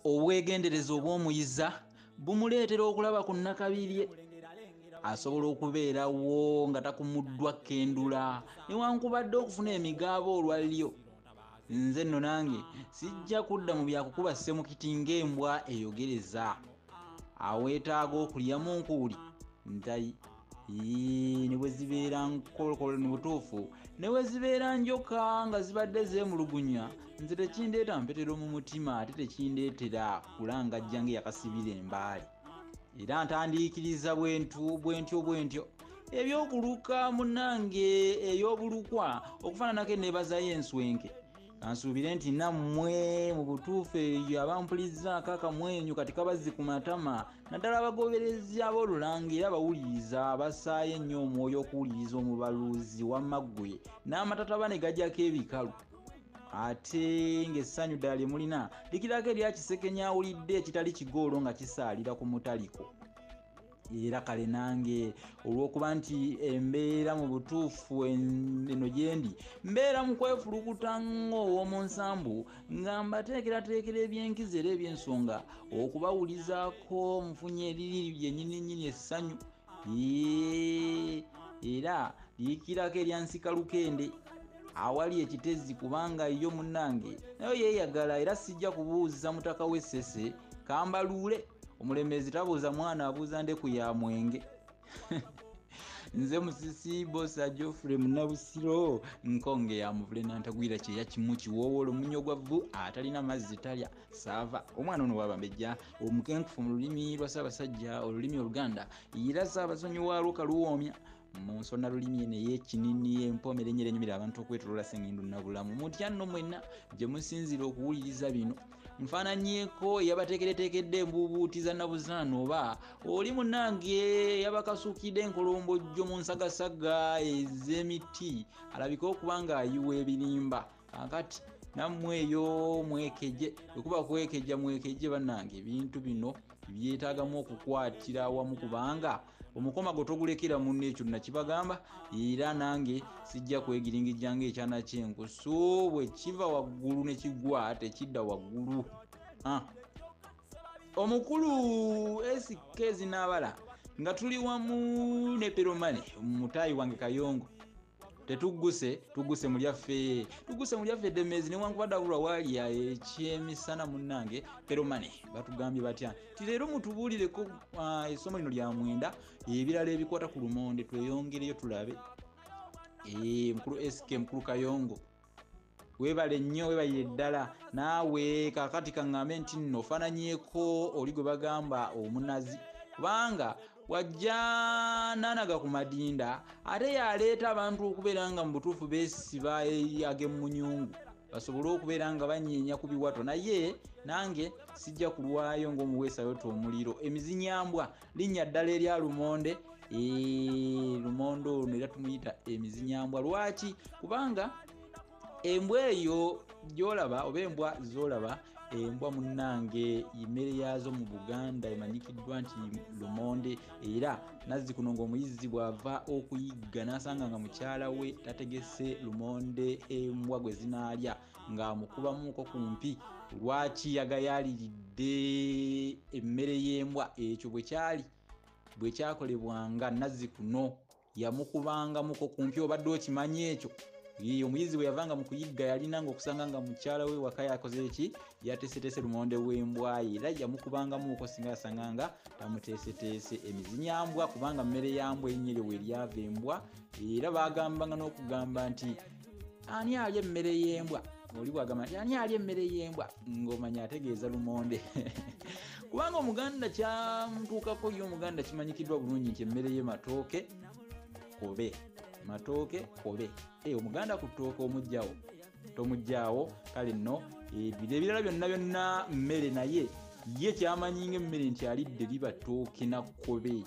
obwegendereza obw'omuyiza bumuleetera okulaba ku nnakabirye asobola okubeerawo nga takumuddwa kendula newankubadde okufuna emigaabo olwalyo. Nze nno nange sijja kudda mu byakukuba ssemukiti ng'embwa eyogereza. Aweetaaga okulyamu nkuuli ntayi ne bwe zibeera nkolokolo mu butuufu ne bwe zibeera njoka nga zibadde zeemulugunya, nze tekindeeta mpetero mu mutima ate tekindeetera kulangajja ng'eyakasibira embaali. Era ntandiikiriza bwentyo ebyokuluka munnange ey'obulukwa okufaananako enneebazayo enswenke. Kansuubire nti nammwe mu butuufu eyo abampulizaako akamwenyu kati kabazzi ku matama, naddala abagoberezi ab'olulanga era abawuliriza abasaayo ennyo omwoyo okuwuliriza omubaluuzi wamma ggwe n'amataba ne gajjako ebikalu. Ate ng'essanyu ddala lye mulina likirako erya kisekenya awulidde ekitali kigoolo nga kisaalira ku mutaliko. Era kale nange olw'okuba nti embeera mu butuufu eno gyendi mbeera mu kwefulukuta ng'ow'omu nsambu nga mbateekerateekera ebyenkizo era eby'ensonga okubawulizaako mufunye eriri lyennyini essanyu. Era liikirako eryansika lukende awali ekitezi kubanga yo munnange nayo yeeyagala era sijja kubuuza mutaka w'essese kambaluule. Omulembezi tabuuza mwana abuuza ndeku ya mwenge. Nze musisi Bosa Geoffrey Munabusiro nkonge ya muvule nantagwira kyeya kimu kiwoowolo munyo gwa vvu atalina mazzi talya saava. Omwana ono wabambejja omukenkufu mu lulimi lwa Ssaabasajja olulimi Oluganda era Ssaabasonyiwa Luuka Luwoomya mu nsonna lulimi eno ey'ekinini empomera ennyera enyumira abantu okwetoloola Ssengendo Nabulamu. Mutya nno mwenna gye musinzira okuwuliriza bino. Nfaananyeeko eyabateekereteekedde embuubuuti za Nabuzaana oba oli munnange yabakasuukidde enkolombojjo mu nsagasaga ez'emiti alabika okuba ng'ayiwa ebirimba. Kakati nammwe eyo mwekeje ekuba kwekejja mwekeje bannange ebintu bino byetaagamu okukwatira awamu kubanga omukomago togulekera munno ekyo nakibagamba era nange sijja kwegiringijja ng'ekyana ky'enkusu bwe kiva waggulu ne kigwa tekidda waggulu. Omukulu Esikezi Nabala nga tuli wamu ne Peromane mutaayi wange Kayongo tugguse mulyaffe Demezi newankubadde abulwa waali ekyemisana munnange Peromane batugambye batya ti leero mutubuulireko essomo lino lya mwenda ebirala ebikwata ku lumonde tweyongereyo tulabe. Mukulu SK mukulu Kayongo weebale nnyo weebalire ddala naawe kakati kaŋŋambe nti nno ofaananyeeko oli gwe bagamba omunazi kubanga wajja naanaga ku madinda ate yaleeta abantu okubeera nga mu butuufu beesiba ag'emmunyungu basobole okubeera nga banyeenya ku biwato. Naye nange sijja kulwayo ng'omuweesa yota omuliro. Emizinyambwa linnya ddala erya lumonde. Lumonde ono era tumuyita emizinyambwa. Lwaki? Kubanga embwa eyo gy'olaba oba embwa z'olaba embwa munnange emmere yaazo mu Buganda emanyikiddwa nti lumonde. Era Nazzikuno ng'omuyizzi bw'ava okuyigga n'asanga nga mukyala we tategese lumonde embwa gwe zinaalya ng'amukubamuuko kumpi. Lwaki yagayaaliridde emmere y'embwa? Ekyo bwe kyakolebwanga Nazzikuno yamukubangamuko kumpi. Obadde okimanyi ekyo? Omuyizzi bwe yavanga mu kuyigga yalinanga okusanga nga mukyala we waka yakoze eki yateeseteese lumonde w'embwa ye era yamukubangamuuko singa yasanga nga tamuteeseteese. Emizinyambwa kubanga mmere ya mbwa erinnya we lyava embwa era bagambanga n'okugamba nti ani alya emmere y'embwa. Oli bwagamba nti ani alya emmere y'embwa ng'omanya ategeeza lumonde. Kubanga Omuganda kyamutuukako ye Omuganda kimanyikiddwa bulungi nti emmere ye matooke kobe. Omuganda ku ttooke tomugjawo. Kale nno ebirala byonna mmere naye ye kyamanyi ng'emmere nti alidde liba ttooke na kkobe.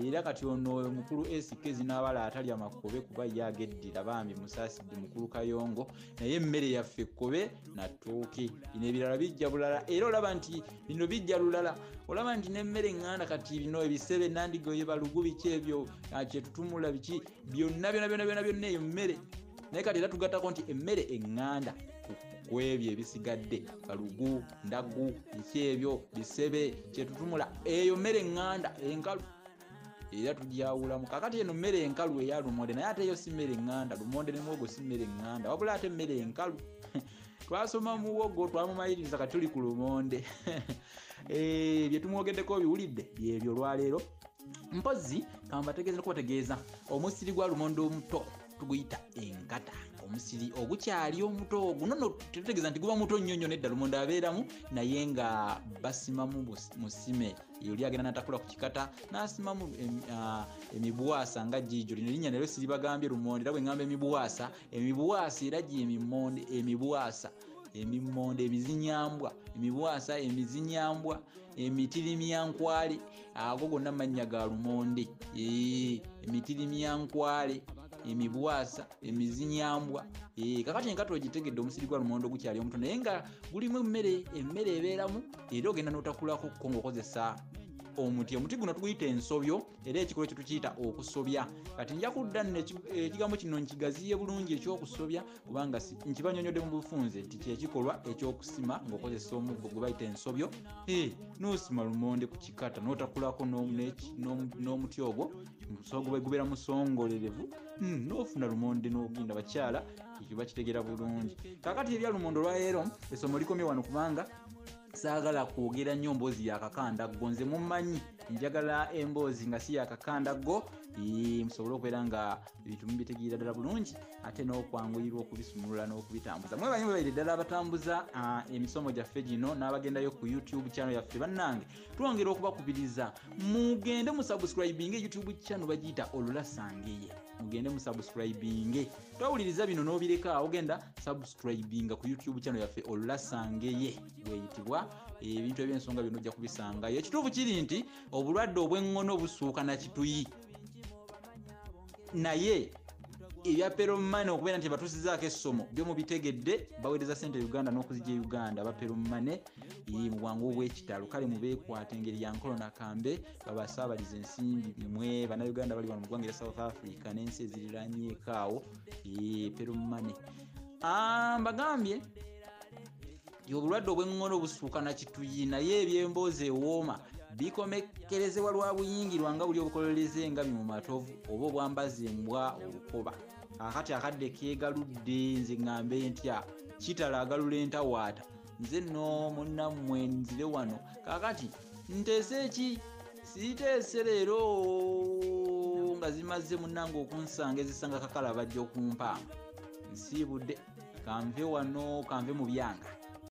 Era kati ono mukulu Esikezi Nabala atalya makobe kuba yageddira bambi musaasidde mukulu Kayongo naye emmere yaffe kkobe na ttooke. Bino ebirala bijja bulala era olaba nti bino bijja lulala. Olaba nti n'emmere eŋŋanda kati bino ebisebe nandigoye balugu biki ebyo kyetutumula biki byonna eyo mmere. Naye kati era tugattako nti emmere eŋŋanda webyo ebisigadde balugu ndagu ikyebyo bisebe kyetutumula eyo mmere eŋŋanda enkalu era tujawulamu kakati eno mmere enkalu eya lumonde naye ate yo si mmere eŋŋanda lumonde ne muwogo si mmere eŋŋanda wabula ate mmere enkalu twasoma muwogo twamumayiriza kati tuli ku lumonde bye tumwogeddeko biwulidde byebyo olwaleero mpozi kambategeeza kubategeeza omusiri gwa lumonde omuto tuguyita enkata omusiri ogukyali omuto ogwo nono tutegeeza nti guba muto nnyo nnyo nedda lumonde abeeramu naye nga basimamu musime yoli agenda natakula ku kikata n'asimamu emibuwaasa nga jijo lino linnya nalyo siribagambye lumonde era bwe ŋŋamba emibuwaasa era gy'emimonde emibuwaasa emimonde emibuwaasa emizinyambwa emitirimyankwale ago gonna mannya ga lumonde emitirimyankwale emibuwaasa emizinyambwa kakati enkata ogitegedde omusiri gwa lumonde ogukyali omuto naye nga gulimu emmere ebeeramu era ogenda n'otakulako ko ng'okozesa omuti guno tuguyita ensobyo era ekikolo kye tukiyita okusobya kati nja kudda nno ekigambo kino nkigaziye bulungi ekyokusobya kubanga nkibanyonyodde mu bufunze nti kyekikolwa ekyokusima ng'okozesa omuggo gwe bayita ensobyo n'osima lumonde ku kikata n'otakulako n'omuti ogwo gubeera musongolerevu n'ofuna lumonde n'ogenda bakyala ekyo bakitegeera bulungi kakati ebya lumonde olwaleero essomo likomye wano kubanga saagala kwogera nnyo mboozi yakakandaggo nze mumanyi njagala emboozi nga si yakakandaggo musobole okubeera nga ebintu mubitegeera ddala bulungi ate n'okwanguyirwa okubisumulula n'okubitambuza mwebanyi mwebaire ddala abatambuza emisomo gyaffe gino n'abagendayo ku YouTube channel yaffe bannange twongera okubakubiriza mugende musubscribinge YouTube channel bagiyita Olulasangeye mugende musubscribinge twawuliriza bino n'obireka ogenda subscribinga ku YouTube channel yaffe Olulasangeye weyitibwa ebintu eby'ensonga bino ojja kubisangayo ekituufu kiri nti obulwadde obw'engono busuuka na kituyi naye ebya peromane okubeera nti batuusizaako essomo byo mubitegedde baweereza ssente Uganda n'okuzijja Uganda ba peromane mu bwangu obw'ekitalo kale mubeekwata engeri ya nkola nakambe babasaabaliza ensimbi mwe bannayuganda bali wano mu ggwanga erya South Africa n'ensi eziriraanyeeko awo peromane mbagambye obulwadde obw'engono busuuka na kituyi naye ebyemboozi ewooma bikomekkerezebwa lwa buyingirwa nga buli obukololeze nga mu matovu oba obwambaza embwa olukoba akati akadde keegaludde nze ŋŋambe ntya kitala agalula entawaata nze nno munnammwe nzire wano kakati nteese ki siiteese leero nga zimaze munnange okunsanga ezisanga kakala bajja okumpanga nsiibudde kanve wano kanve mu byanga